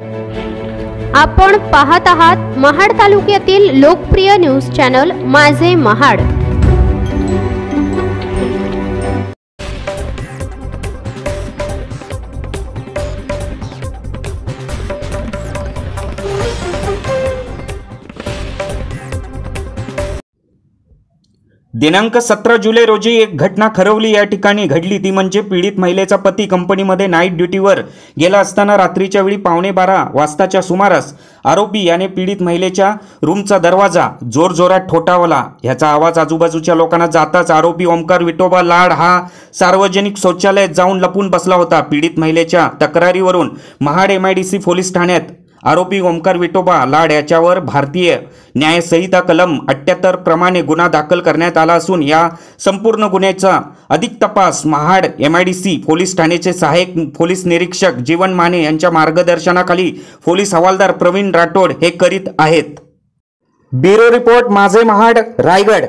आपण पाहत आहात महाड तालुक्यातील लोकप्रिय न्यूज चॅनल माझे महाड। दिनांक 17 जुलै रोजी एक घटना खरवली या ठिकाणी घडली। ती म्हणजे पीडित महिलेचा पती कंपनीमध्ये नाईट ड्युटीवर गेला असताना रात्रीच्या वेळी 11:15 वाजताच्या सुमारास आरोपी याने पीडित महिलेच्या रूमचा दरवाजा जोरजोरात ठोठावला। याचा आवाज आजूबाजूच्या लोकांना जाताच आरोपी ओमकार विठोबा लाड हा सार्वजनिक शौचालयात जाऊन लपून बसला होता। पीडित महिलेच्या तक्रारीवरून महाड MIDC पोलीस ठाण्यात आरोपी ओमकार विठोबा लाड याच्यावर भारतीय न्याय संहिता कलम 78 प्रमाणे गुन्हा दाखल करण्यात आला असून या संपूर्ण गुन्ह्याचा अधिक तपास महाड MIDC पोलीस ठाण्याचे सहाय्यक पोलीस निरीक्षक जीवन माने यांच्या मार्गदर्शनाखाली पोलीस हवालदार प्रवीण राठोड हे करीत आहेत। ब्युरो रिपोर्ट माझे महाड रायगड।